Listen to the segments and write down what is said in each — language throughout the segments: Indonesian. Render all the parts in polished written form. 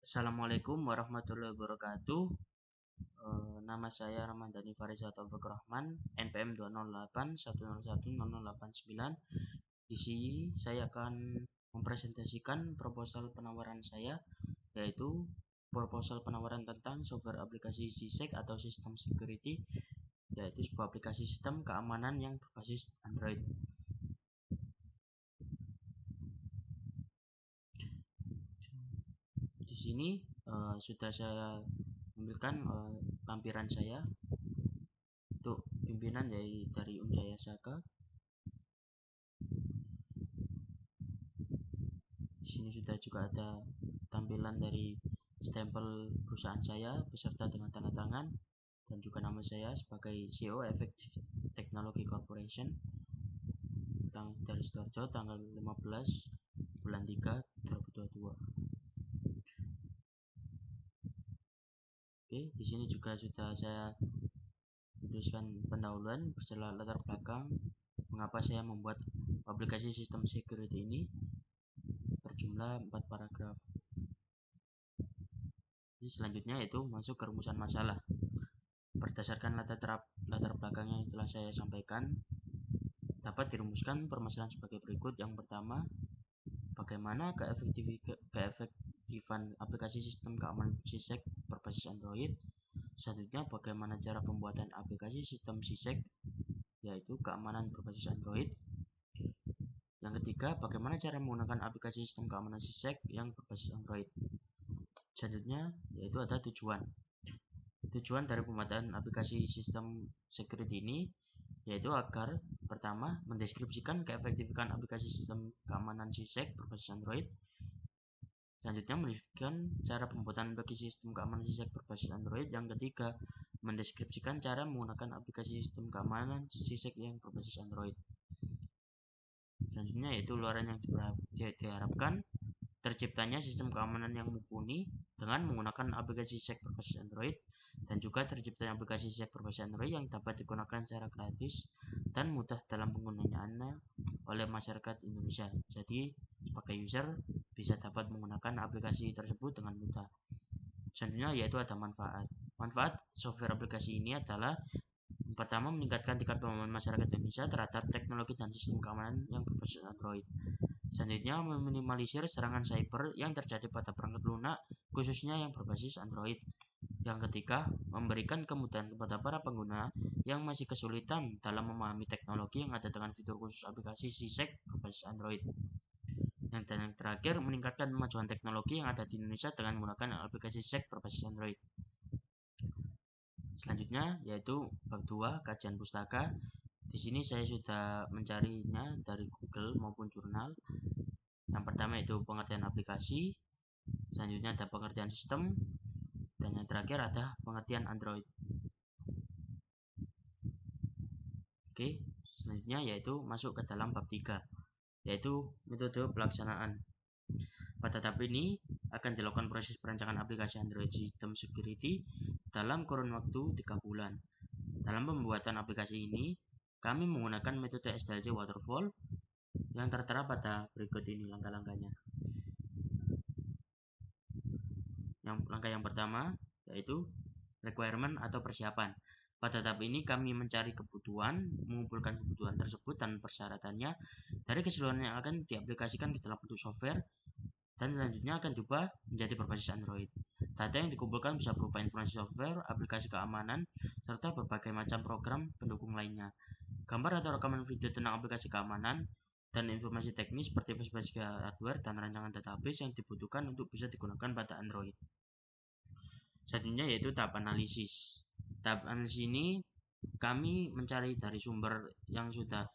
Assalamualaikum warahmatullahi wabarakatuh. Nama saya Ramadhani Fariza Taufik Rahman, NPM 20810110089. Di sini saya akan mempresentasikan proposal penawaran saya, yaitu proposal penawaran tentang software aplikasi SysEC atau System Security, yaitu sebuah aplikasi sistem keamanan yang berbasis Android. Di sini sudah saya ambilkan lampiran saya untuk pimpinan dari Unjaya Saka. Di sini sudah juga ada tampilan dari stempel perusahaan saya beserta dengan tanda tangan dan juga nama saya sebagai CEO Effective Technology Corporation dari Sidoarjo tanggal 15 bulan 3 2022. Oke, di sini juga sudah saya tuliskan pendahuluan beserta latar belakang mengapa saya membuat aplikasi sistem security ini berjumlah 4 paragraf. Selanjutnya yaitu masuk ke rumusan masalah. Berdasarkan latar belakang yang telah saya sampaikan, dapat dirumuskan permasalahan sebagai berikut. Yang pertama, bagaimana keefektifan aplikasi sistem keamanan SysEC berbasis Android. Selanjutnya, bagaimana cara pembuatan aplikasi sistem SysEC, yaitu keamanan berbasis Android. Yang ketiga, bagaimana cara menggunakan aplikasi sistem keamanan SysEC yang berbasis Android. Selanjutnya, yaitu ada tujuan. Tujuan dari pembuatan aplikasi sistem security ini yaitu agar pertama mendeskripsikan keefektifan aplikasi sistem keamanan SysEC berbasis Android. Selanjutnya mendeskripsikan cara pembuatan aplikasi sistem keamanan SysEC berbasis Android. Yang ketiga, mendeskripsikan cara menggunakan aplikasi sistem keamanan SysEC yang berbasis Android. Selanjutnya yaitu uluran yang diharapkan terciptanya sistem keamanan yang mumpuni dengan menggunakan aplikasi SysEC berbasis Android, dan juga terciptanya aplikasi SysEC berbasis Android yang dapat digunakan secara gratis dan mudah dalam penggunaannya oleh masyarakat Indonesia. Jadi sebagai user bisa dapat menggunakan aplikasi tersebut dengan mudah. Selanjutnya yaitu ada manfaat. Manfaat software aplikasi ini adalah pertama, meningkatkan tingkat pemahaman masyarakat Indonesia terhadap teknologi dan sistem keamanan yang berbasis Android. Selanjutnya, meminimalisir serangan cyber yang terjadi pada perangkat lunak, khususnya yang berbasis Android. Yang ketiga, memberikan kemudahan kepada para pengguna yang masih kesulitan dalam memahami teknologi yang ada dengan fitur khusus aplikasi SysEC berbasis Android. Dan yang terakhir, meningkatkan kemajuan teknologi yang ada di Indonesia dengan menggunakan aplikasi SysEC berbasis Android. Selanjutnya yaitu bab 2, kajian pustaka. Di sini saya sudah mencarinya dari Google maupun jurnal. Yang pertama itu pengertian aplikasi, selanjutnya ada pengertian sistem, dan yang terakhir ada pengertian Android. Oke, selanjutnya yaitu masuk ke dalam bab 3, yaitu metode pelaksanaan. Pada tahap ini akan dilakukan proses perancangan aplikasi Android System Security dalam kurun waktu 3 bulan. Dalam pembuatan aplikasi ini, kami menggunakan metode SDLC Waterfall yang tertera pada berikut ini langkah-langkahnya. Langkah yang pertama yaitu requirement atau persiapan. Pada tahap ini kami mencari kebutuhan, mengumpulkan kebutuhan tersebut dan persyaratannya dari keseluruhan yang akan diaplikasikan ke dalam bentuk software, dan selanjutnya akan diubah menjadi berbasis Android. Data yang dikumpulkan bisa berupa informasi software, aplikasi keamanan, serta berbagai macam program pendukung lainnya. Gambar atau rekaman video tentang aplikasi keamanan dan informasi teknis seperti spesifikasi hardware dan rancangan database yang dibutuhkan untuk bisa digunakan pada Android. Selanjutnya yaitu tahap analisis. Tahap analisis ini kami mencari dari sumber yang sudah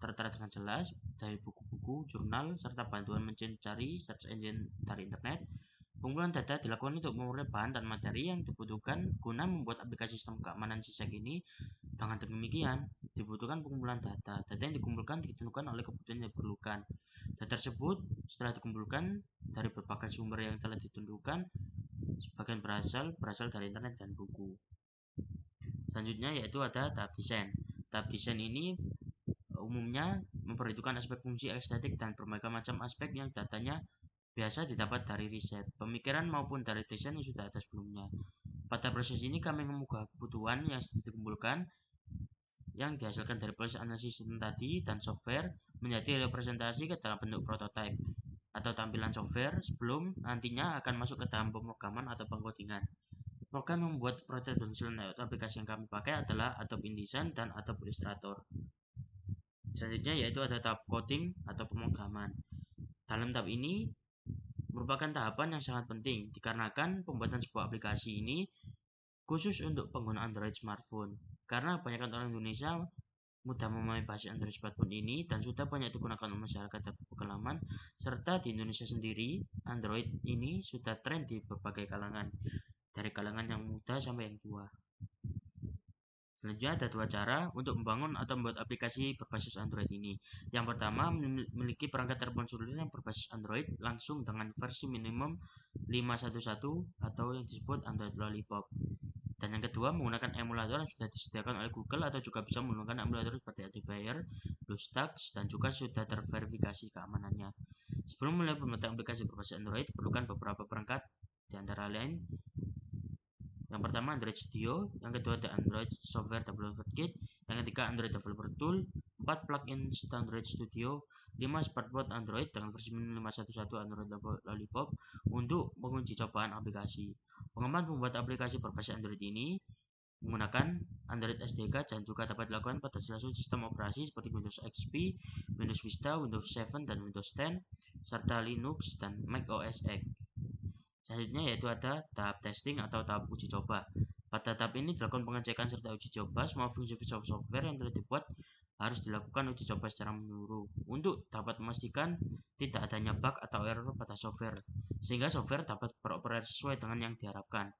tertera dengan jelas dari buku-buku, jurnal, serta bantuan mencari search engine dari internet. Pengumpulan data dilakukan untuk memperoleh bahan dan materi yang dibutuhkan guna membuat aplikasi sistem keamanan SysEC ini. Dengan demikian, dibutuhkan pengumpulan data. Data yang dikumpulkan ditentukan oleh kebutuhan yang diperlukan. Data tersebut setelah dikumpulkan dari berbagai sumber yang telah ditentukan, sebagian berasal dari internet dan buku. Selanjutnya yaitu ada tahap desain. Tahap desain ini umumnya memperhitungkan aspek fungsi estetik dan berbagai macam aspek yang datanya biasa didapat dari riset, pemikiran maupun dari desain yang sudah ada sebelumnya. Pada proses ini kami mengubah kebutuhan yang sudah dikumpulkan yang dihasilkan dari proses analisis sistem tadi dan software menjadi representasi ke dalam bentuk prototype atau tampilan software sebelum nantinya akan masuk ke dalam pemrograman atau pengkodingan. Program yang membuat prototype dan desain layout aplikasi yang kami pakai adalah Adobe InDesign dan Adobe Illustrator. Selanjutnya yaitu ada tahap coding atau pemrograman. Dalam tahap ini merupakan tahapan yang sangat penting dikarenakan pembuatan sebuah aplikasi ini khusus untuk pengguna Android smartphone. Karena kebanyakan orang Indonesia mudah memahami bahasa Android smartphone ini dan sudah banyak digunakan oleh masyarakat dan pengalaman, serta di Indonesia sendiri Android ini sudah tren di berbagai kalangan, dari kalangan yang muda sampai yang tua. Selanjutnya ada dua cara untuk membangun atau membuat aplikasi berbasis Android ini. Yang pertama, memiliki perangkat telepon seluler yang berbasis Android langsung dengan versi minimum 5.1.1 atau yang disebut Android Lollipop. Dan yang kedua, menggunakan emulator yang sudah disediakan oleh Google atau juga bisa menggunakan emulator seperti Adobe BlueStacks dan juga sudah terverifikasi keamanannya. Sebelum mulai pembuatan aplikasi berbasis Android, diperlukan beberapa perangkat, di antara lain yang pertama Android Studio, yang kedua ada Android Software Developer Kit, yang ketiga Android Developer Tool, 4 plugin Android Studio, 5 Smartboard Android dengan versi 5.1.1 Android Lollipop untuk menguji cobaan aplikasi. Pengembangan membuat aplikasi berbasis Android ini menggunakan Android SDK dan juga dapat dilakukan pada seluruh sistem operasi seperti Windows XP, Windows Vista, Windows 7 dan Windows 10, serta Linux dan Mac OS X. Selanjutnya yaitu ada tahap testing atau tahap uji coba. Pada tahap ini dilakukan pengecekan serta uji coba semua fungsi software yang telah dibuat harus dilakukan uji coba secara menyeluruh untuk dapat memastikan tidak adanya bug atau error pada software sehingga software dapat beroperasi sesuai dengan yang diharapkan.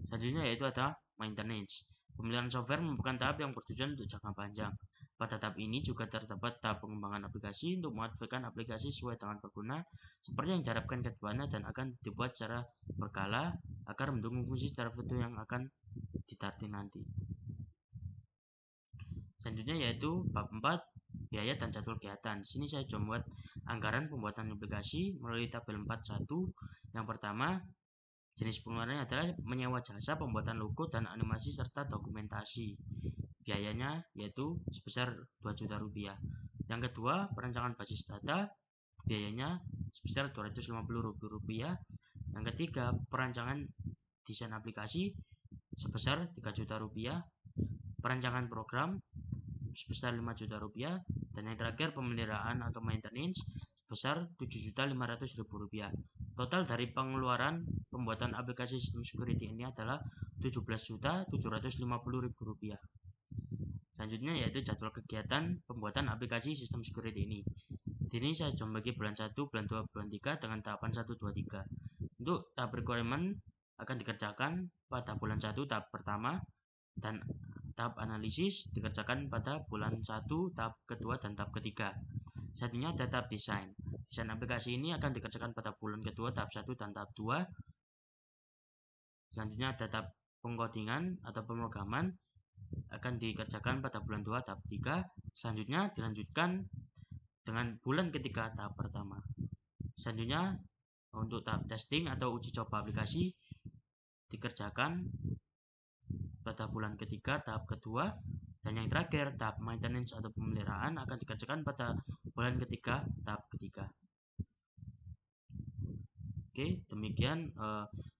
Selanjutnya yaitu ada maintenance. Pemeliharaan software merupakan tahap yang bertujuan untuk jangka panjang. Pada tahap ini juga terdapat tahap pengembangan aplikasi untuk memodifikasi aplikasi sesuai dengan pengguna seperti yang diharapkan ke depannya dan akan dibuat secara berkala agar mendukung fungsi tertentu yang akan ditaati nanti. Selanjutnya yaitu bab 4 biaya dan jadwal kegiatan. Di sini saya coba membuat anggaran pembuatan aplikasi melalui tabel 4.1. Yang pertama, jenis pengeluarannya adalah menyewa jasa pembuatan logo dan animasi serta dokumentasi. Biayanya yaitu sebesar 2 juta rupiah. Yang kedua, perancangan basis data, biayanya sebesar 250 rupiah. Yang ketiga, perancangan desain aplikasi sebesar 3 juta rupiah. Perancangan program sebesar 5 juta rupiah. Dan yang terakhir, pemeliharaan atau maintenance sebesar 7.500.000 rupiah. Total dari pengeluaran pembuatan aplikasi sistem security ini adalah 17.750.000 rupiah. Selanjutnya yaitu jadwal kegiatan pembuatan aplikasi sistem security ini. Di sini saya coba bagi bulan 1, bulan 2, bulan 3 dengan tahapan 1, 2, 3. Untuk tahap requirement akan dikerjakan pada bulan 1 tahap pertama dan tahap analisis dikerjakan pada bulan 1 tahap kedua dan tahap ketiga. Selanjutnya ada tahap desain. Desain aplikasi ini akan dikerjakan pada bulan kedua tahap 1 dan tahap 2. Selanjutnya ada tahap pengkodingan atau pemrograman akan dikerjakan pada bulan 2 tahap 3. Selanjutnya dilanjutkan dengan bulan ketiga tahap pertama. Selanjutnya untuk tahap testing atau uji coba aplikasi dikerjakan pada bulan ketiga tahap kedua. Dan yang terakhir tahap maintenance atau pemeliharaan akan dikerjakan pada bulan ketiga tahap ketiga. Oke, demikian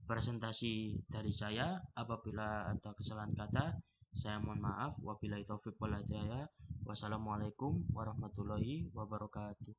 presentasi dari saya. Apabila ada kesalahan kata, saya mohon maaf. Wabillahi taufiq wal hidayah. Wassalamualaikum warahmatullahi wabarakatuh.